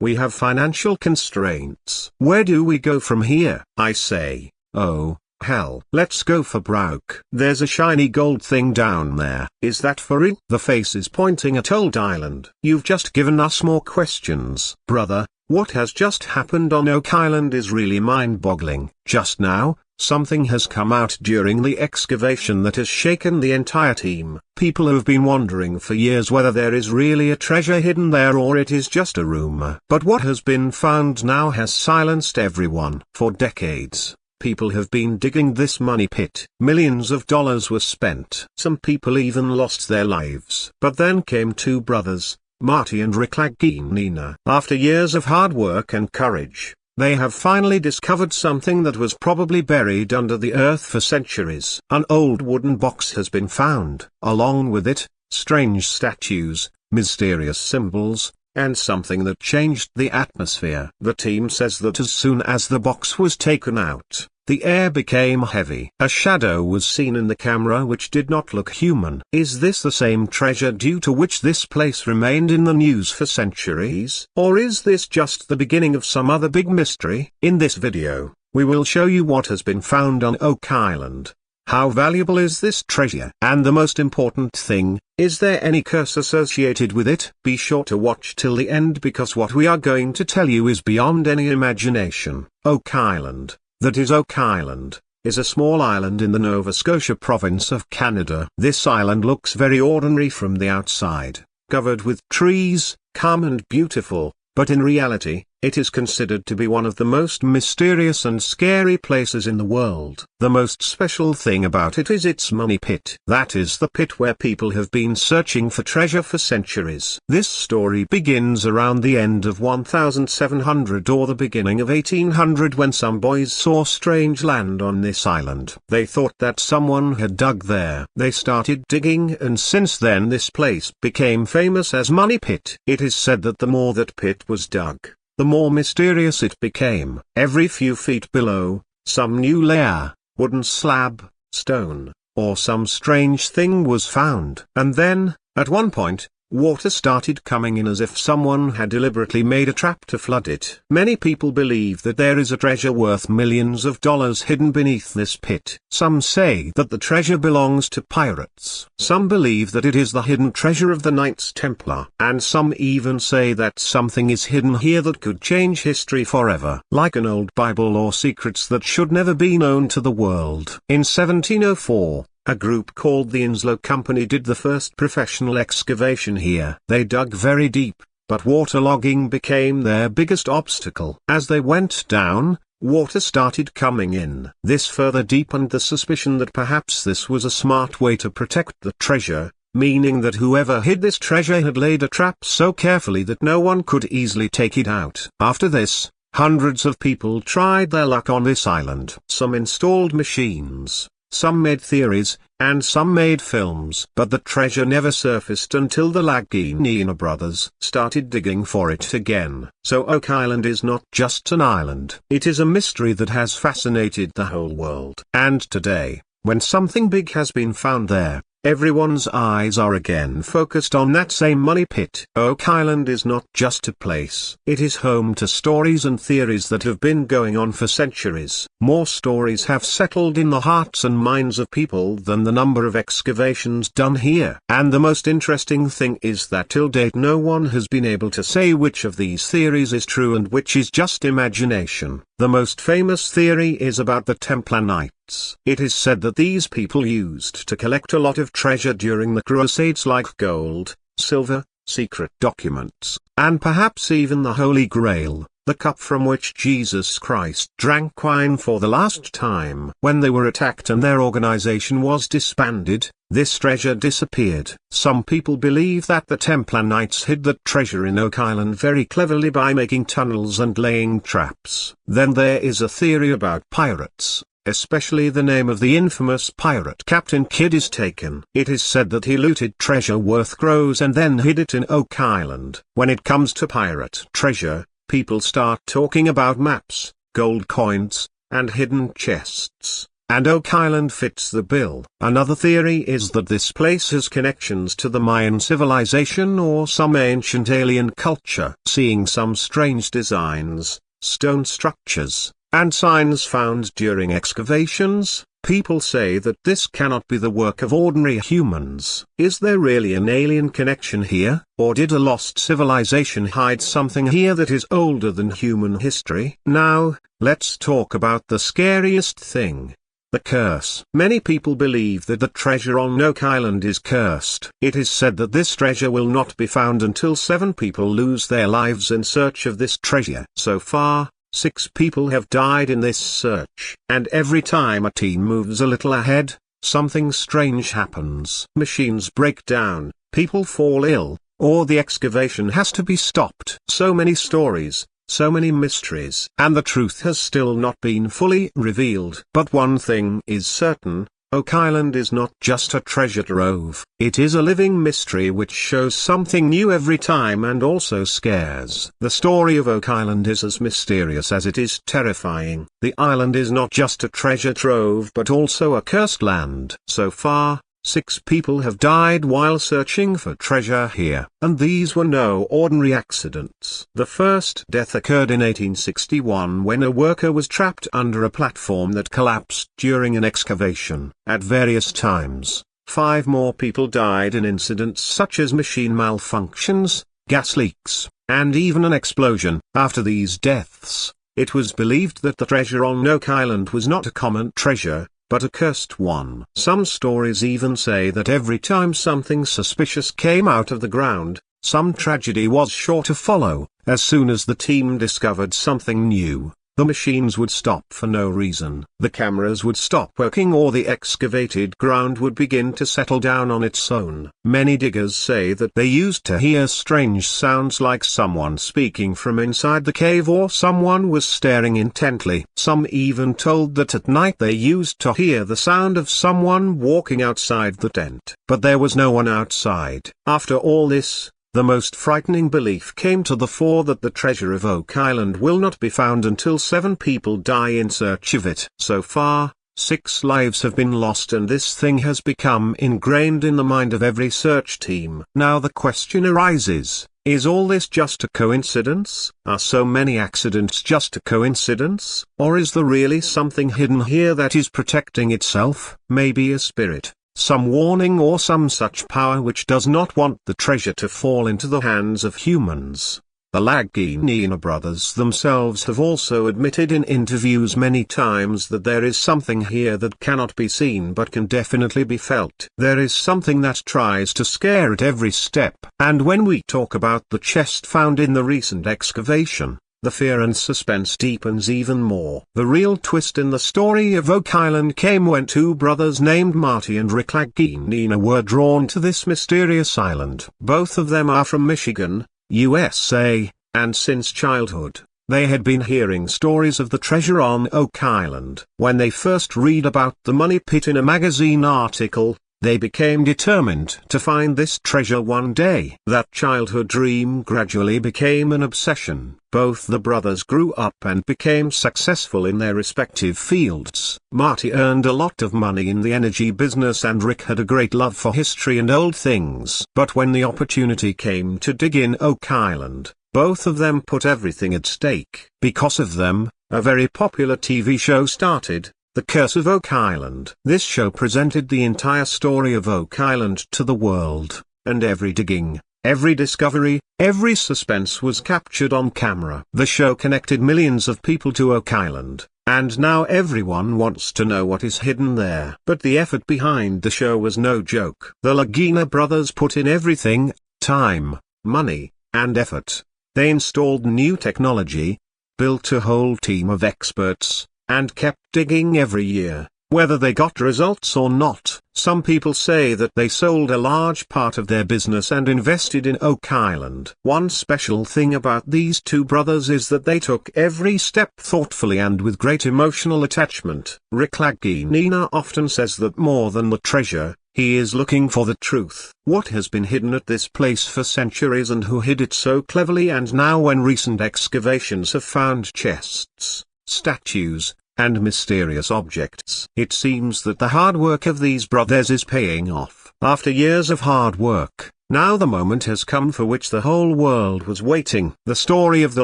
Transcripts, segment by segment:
We have financial constraints. Where do we go from here? I say, oh, hell. Let's go for broke. There's a shiny gold thing down there. Is that for real? The face is pointing at Old Island. You've just given us more questions. Brother, what has just happened on Oak Island is really mind-boggling. Just now, something has come out during the excavation that has shaken the entire team. People have been wondering for years whether there is really a treasure hidden there or it is just a rumor. But what has been found now has silenced everyone. For decades, people have been digging this money pit. Millions of dollars were spent. Some people even lost their lives. But then came two brothers, Marty and Rick Laginina. After years of hard work and courage, they have finally discovered something that was probably buried under the earth for centuries. An old wooden box has been found. Along with it, strange statues, mysterious symbols, and something that changed the atmosphere. The team says that as soon as the box was taken out, the air became heavy. A shadow was seen in the camera which did not look human. Is this the same treasure due to which this place remained in the news for centuries? Or is this just the beginning of some other big mystery? In this video, we will show you what has been found on Oak Island. How valuable is this treasure? And the most important thing, is there any curse associated with it? Be sure to watch till the end because what we are going to tell you is beyond any imagination. Oak Island, that is Oak Island, is a small island in the Nova Scotia province of Canada. This island looks very ordinary from the outside, covered with trees, calm and beautiful, but in reality, it is considered to be one of the most mysterious and scary places in the world. The most special thing about it is its money pit. That is the pit where people have been searching for treasure for centuries. This story begins around the end of 1700 or the beginning of 1800 when some boys saw strange land on this island. They thought that someone had dug there. They started digging and since then this place became famous as Money Pit. It is said that the more that pit was dug, the more mysterious it became. Every few feet below, some new layer, wooden slab, stone, or some strange thing was found. And then, at one point, water started coming in as if someone had deliberately made a trap to flood it. Many people believe that there is a treasure worth millions of dollars hidden beneath this pit. Some say that the treasure belongs to pirates. Some believe that it is the hidden treasure of the Knights Templar. And some even say that something is hidden here that could change history forever. Like an old Bible or secrets that should never be known to the world. In 1704, a group called the Inslow Company did the first professional excavation here. They dug very deep, but waterlogging became their biggest obstacle. As they went down, water started coming in. This further deepened the suspicion that perhaps this was a smart way to protect the treasure, meaning that whoever hid this treasure had laid a trap so carefully that no one could easily take it out. After this, hundreds of people tried their luck on this island. Some installed machines, some made theories, and some made films. But the treasure never surfaced until the Laginina brothers started digging for it again. So Oak Island is not just an island. It is a mystery that has fascinated the whole world. And today, when something big has been found there, everyone's eyes are again focused on that same money pit. Oak Island is not just a place. It is home to stories and theories that have been going on for centuries. More stories have settled in the hearts and minds of people than the number of excavations done here. And the most interesting thing is that till date no one has been able to say which of these theories is true and which is just imagination. The most famous theory is about the Templar Knights. It is said that these people used to collect a lot of treasure during the Crusades like gold, silver, secret documents, and perhaps even the Holy Grail, the cup from which Jesus Christ drank wine for the last time. When they were attacked and their organization was disbanded, this treasure disappeared. Some people believe that the Templar Knights hid that treasure in Oak Island very cleverly by making tunnels and laying traps. Then there is a theory about pirates. Especially the name of the infamous pirate Captain Kidd is taken. It is said that he looted treasure worth crores and then hid it in Oak Island. When it comes to pirate treasure, people start talking about maps, gold coins, and hidden chests. and Oak Island fits the bill. Another theory is that this place has connections to the Mayan civilization or some ancient alien culture. Seeing some strange designs, stone structures, and signs found during excavations, people say that this cannot be the work of ordinary humans. Is there really an alien connection here, or did a lost civilization hide something here that is older than human history? Now, let's talk about the scariest thing. The curse. Many people believe that the treasure on Oak Island is cursed. It is said that this treasure will not be found until 7 people lose their lives in search of this treasure. So far, 6 people have died in this search. And every time a team moves a little ahead, something strange happens. Machines break down, people fall ill, or the excavation has to be stopped. So many stories, so many mysteries. And the truth has still not been fully revealed. But one thing is certain. Oak Island is not just a treasure trove. It is a living mystery which shows something new every time and also scares. The story of Oak Island is as mysterious as it is terrifying. The island is not just a treasure trove but also a cursed land. So far, 6 people have died while searching for treasure here, and these were no ordinary accidents. The first death occurred in 1861 when a worker was trapped under a platform that collapsed during an excavation. At various times, 5 more people died in incidents such as machine malfunctions, gas leaks, and even an explosion. After these deaths, it was believed that the treasure on Oak Island was not a common treasure, but a cursed one. Some stories even say that every time something suspicious came out of the ground, some tragedy was sure to follow. As soon as the team discovered something new, the machines would stop for no reason. The cameras would stop working or the excavated ground would begin to settle down on its own. Many diggers say that they used to hear strange sounds like someone speaking from inside the cave or someone was staring intently. Some even told that at night they used to hear the sound of someone walking outside the tent. But there was no one outside. After all this, the most frightening belief came to the fore that the treasure of Oak Island will not be found until 7 people die in search of it. So far, 6 lives have been lost and this thing has become ingrained in the mind of every search team. Now the question arises, is all this just a coincidence? Are so many accidents just a coincidence? Or is there really something hidden here that is protecting itself? Maybe a spirit, some warning or some such power which does not want the treasure to fall into the hands of humans. The Laginina brothers themselves have also admitted in interviews many times that there is something here that cannot be seen but can definitely be felt. There is something that tries to scare at every step. And when we talk about the chest found in the recent excavation, the fear and suspense deepens even more. The real twist in the story of Oak Island came when 2 brothers named Marty and Rick Laginina were drawn to this mysterious island. Both of them are from Michigan, USA, and since childhood, they had been hearing stories of the treasure on Oak Island. When they first read about the money pit in a magazine article, they became determined to find this treasure one day. That childhood dream gradually became an obsession. Both the brothers grew up and became successful in their respective fields. Marty earned a lot of money in the energy business and Rick had a great love for history and old things. But when the opportunity came to dig in Oak Island, both of them put everything at stake. Because of them, a very popular TV show started, The Curse of Oak Island. This show presented the entire story of Oak Island to the world, and every digging, every discovery, every suspense was captured on camera. The show connected millions of people to Oak Island, and now everyone wants to know what is hidden there. But the effort behind the show was no joke. The Lagina brothers put in everything, time, money, and effort. They installed new technology, built a whole team of experts, and kept digging every year, whether they got results or not. Some people say that they sold a large part of their business and invested in Oak Island. One special thing about these 2 brothers is that they took every step thoughtfully and with great emotional attachment. Rick Laginina often says that more than the treasure, he is looking for the truth. What has been hidden at this place for centuries and who hid it so cleverly? And now when recent excavations have found chests, statues, and mysterious objects. It seems that the hard work of these brothers is paying off. After years of hard work, now the moment has come for which the whole world was waiting. The story of the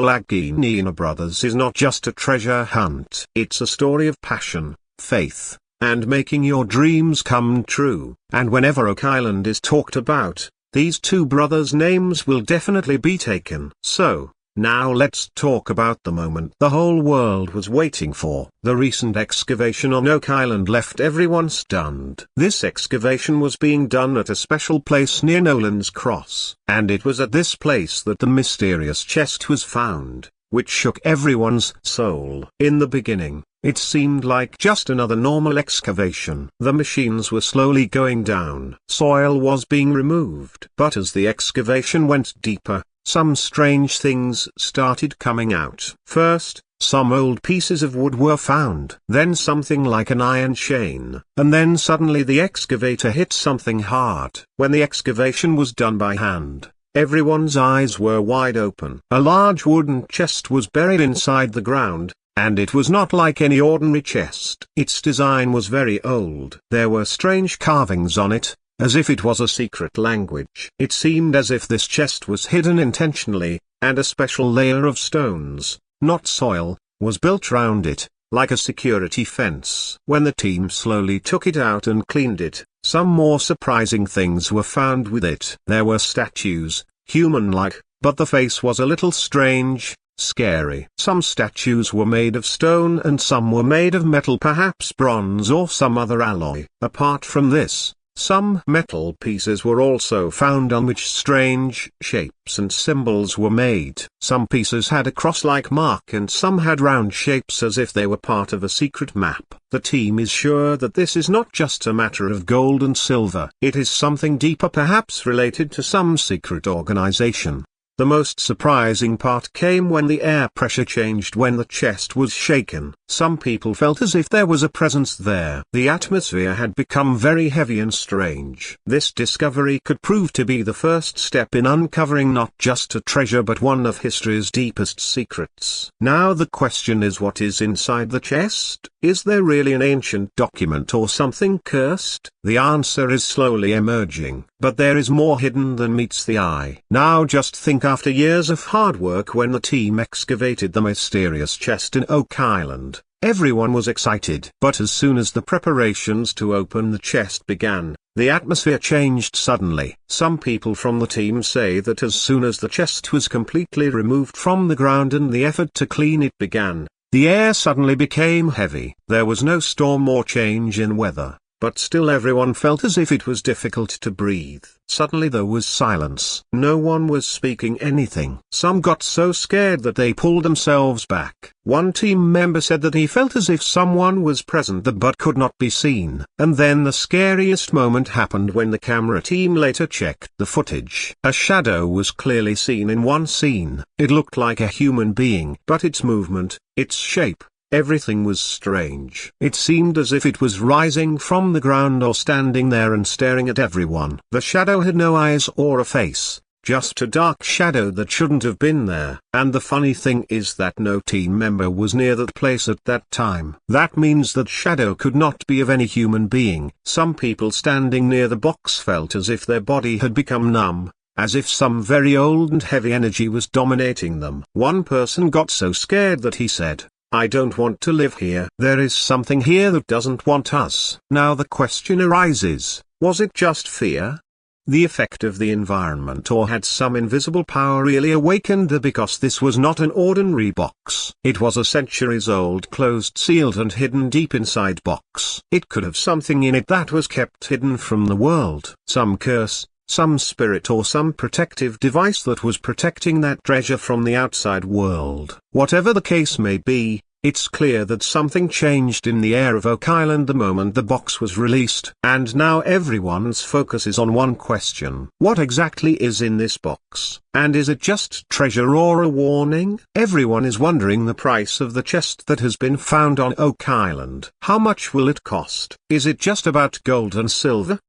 Laginina brothers is not just a treasure hunt. It's a story of passion, faith, and making your dreams come true. And whenever Oak Island is talked about, these two brothers' names will definitely be taken. So, now let's talk about the moment the whole world was waiting for. The recent excavation on Oak Island left everyone stunned. This excavation was being done at a special place near Nolan's Cross, and it was at this place that the mysterious chest was found, which shook everyone's soul. In the beginning, it seemed like just another normal excavation. The machines were slowly going down. Soil was being removed. But as the excavation went deeper, some strange things started coming out. First, some old pieces of wood were found. Then something like an iron chain. And then suddenly the excavator hit something hard. When the excavation was done by hand, everyone's eyes were wide open. A large wooden chest was buried inside the ground, and it was not like any ordinary chest. Its design was very old. There were strange carvings on it, as if it was a secret language. It seemed as if this chest was hidden intentionally, and a special layer of stones, not soil, was built round it, like a security fence. When the team slowly took it out and cleaned it, some more surprising things were found with it. There were statues, human-like, but the face was a little strange, scary. Some statues were made of stone and some were made of metal, perhaps bronze or some other alloy. Apart from this, some metal pieces were also found on which strange shapes and symbols were made. Some pieces had a cross-like mark and some had round shapes as if they were part of a secret map. The team is sure that this is not just a matter of gold and silver. It is something deeper, perhaps related to some secret organization. The most surprising part came when the air pressure changed when the chest was shaken. Some people felt as if there was a presence there. The atmosphere had become very heavy and strange. This discovery could prove to be the first step in uncovering not just a treasure but one of history's deepest secrets. Now the question is, what is inside the chest? Is there really an ancient document or something cursed? The answer is slowly emerging, but there is more hidden than meets the eye. Now just think, after years of hard work, when the team excavated the mysterious chest in Oak Island, everyone was excited. But as soon as the preparations to open the chest began, the atmosphere changed suddenly. Some people from the team say that as soon as the chest was completely removed from the ground and the effort to clean it began, the air suddenly became heavy. There was no storm or change in weather, but still everyone felt as if it was difficult to breathe. Suddenly there was silence. No one was speaking anything. Some got so scared that they pulled themselves back. One team member said that he felt as if someone was present but could not be seen. And then the scariest moment happened when the camera team later checked the footage. A shadow was clearly seen in one scene. It looked like a human being, but its movement, its shape, everything was strange. It seemed as if it was rising from the ground or standing there and staring at everyone. The shadow had no eyes or a face, just a dark shadow that shouldn't have been there. And the funny thing is that no team member was near that place at that time. That means that shadow could not be of any human being. Some people standing near the box felt as if their body had become numb, as if some very old and heavy energy was dominating them. One person got so scared that he said, "I don't want to live here. There is something here that doesn't want us." Now the question arises, was it just fear? The effect of the environment, or had some invisible power really awakened? Because this was not an ordinary box. It was a centuries-old closed, sealed and hidden deep inside box. It could have something in it that was kept hidden from the world. Some curse, some spirit or some protective device that was protecting that treasure from the outside world. Whatever the case may be, it's clear that something changed in the air of Oak Island the moment the box was released. And now everyone's focus is on one question. What exactly is in this box? And is it just treasure or a warning? Everyone is wondering the price of the chest that has been found on Oak Island. How much will it cost? Is it just about gold and silver?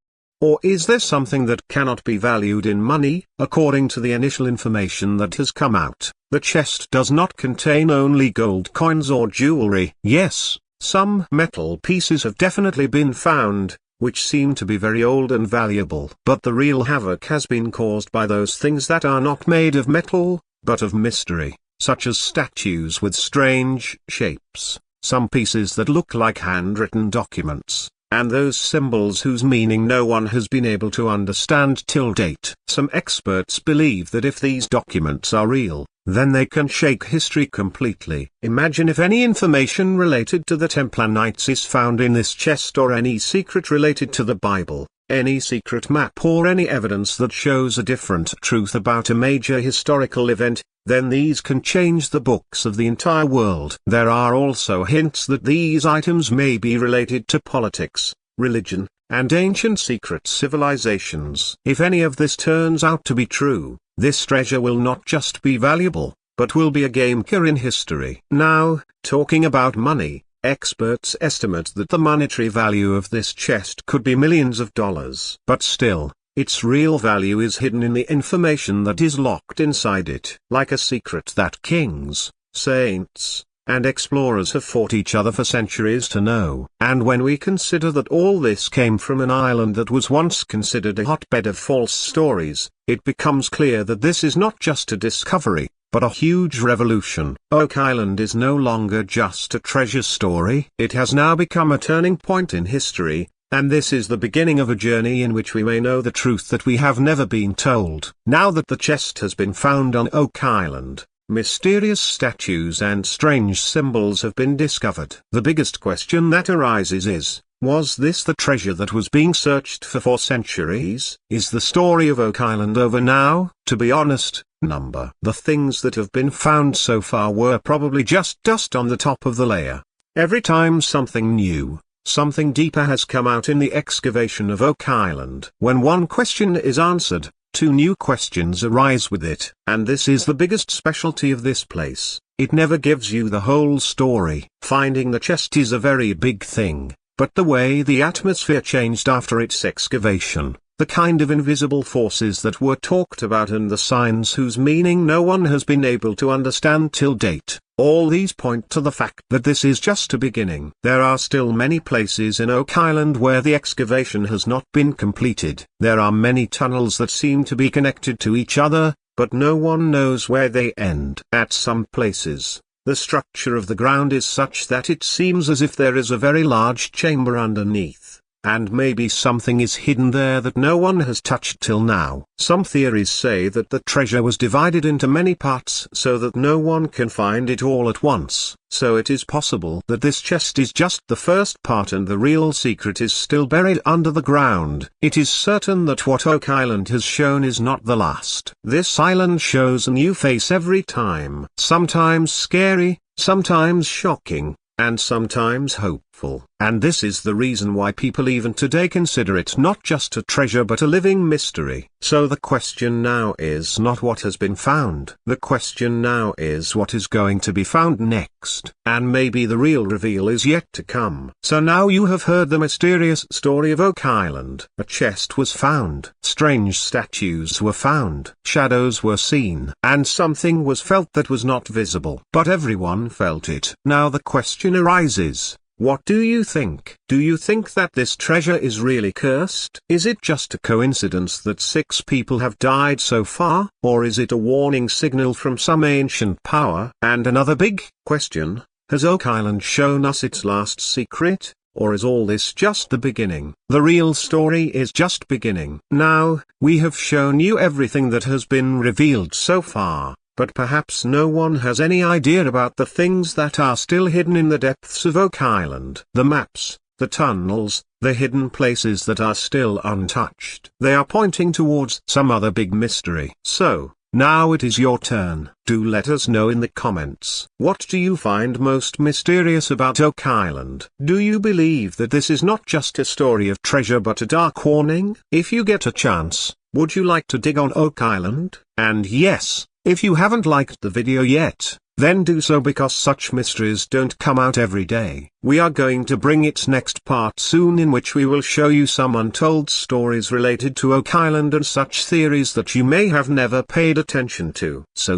Or is there something that cannot be valued in money? According to the initial information that has come out, the chest does not contain only gold coins or jewelry. Yes, Some metal pieces have definitely been found, which seem to be very old and valuable. But the real havoc has been caused by those things that are not made of metal, but of mystery, such as statues with strange shapes, some pieces that look like handwritten documents, and those symbols whose meaning no one has been able to understand till date. Some experts believe that if these documents are real, then they can shake history completely. Imagine if any information related to the Templar Knights is found in this chest, or any secret related to the Bible, any secret map, or any evidence that shows a different truth about a major historical event, then these can change the books of the entire world. There are also hints that these items may be related to politics, religion, and ancient secret civilizations. If any of this turns out to be true, this treasure will not just be valuable, but will be a game changer in history. Now, talking about money, experts estimate that the monetary value of this chest could be millions of dollars. But still, its real value is hidden in the information that is locked inside it. Like a secret that kings, saints, and explorers have fought each other for centuries to know. And when we consider that all this came from an island that was once considered a hotbed of false stories, it becomes clear that this is not just a discovery, but a huge revolution. Oak Island is no longer just a treasure story. It has now become a turning point in history, and this is the beginning of a journey in which we may know the truth that we have never been told. Now that the chest has been found on Oak Island, mysterious statues and strange symbols have been discovered. The biggest question that arises is, was this the treasure that was being searched for centuries? Is the story of Oak Island over now? To be honest, the things that have been found so far were probably just dust on the top of the layer. Every time something new, something deeper has come out in the excavation of Oak Island. When one question is answered, two new questions arise with it. And this is the biggest specialty of this place. It never gives you the whole story. Finding the chest is a very big thing, but the way the atmosphere changed after its excavation, the kind of invisible forces that were talked about, and the signs whose meaning no one has been able to understand till date, all these point to the fact that this is just a beginning. There are still many places in Oak Island where the excavation has not been completed. There are many tunnels that seem to be connected to each other, but no one knows where they end. At some places, the structure of the ground is such that it seems as if there is a very large chamber underneath, and maybe something is hidden there that no one has touched till now. Some theories say that the treasure was divided into many parts so that no one can find it all at once. So it is possible that this chest is just the first part and the real secret is still buried under the ground. It is certain that what Oak Island has shown is not the last. This island shows a new face every time. Sometimes scary, sometimes shocking, and sometimes hopeful. And this is the reason why people even today consider it not just a treasure but a living mystery. So the question now is not what has been found. The question now is what is going to be found next. And maybe the real reveal is yet to come. So now you have heard the mysterious story of Oak Island. A chest was found. Strange statues were found. Shadows were seen. And something was felt that was not visible. But everyone felt it. Now the question arises, what do you think? Do you think that this treasure is really cursed? Is it just a coincidence that 6 people have died so far? Or is it a warning signal from some ancient power? And another big question, has Oak Island shown us its last secret? Or is all this just the beginning? The real story is just beginning. Now, we have shown you everything that has been revealed so far. But perhaps no one has any idea about the things that are still hidden in the depths of Oak Island. The maps, the tunnels, the hidden places that are still untouched. They are pointing towards some other big mystery. So, now it is your turn. Do let us know in the comments. What do you find most mysterious about Oak Island? Do you believe that this is not just a story of treasure but a dark warning? If you get a chance, would you like to dig on Oak Island? And yes, if you haven't liked the video yet, then do so, because such mysteries don't come out every day. We are going to bring its next part soon, in which we will show you some untold stories related to Oak Island and such theories that you may have never paid attention to. So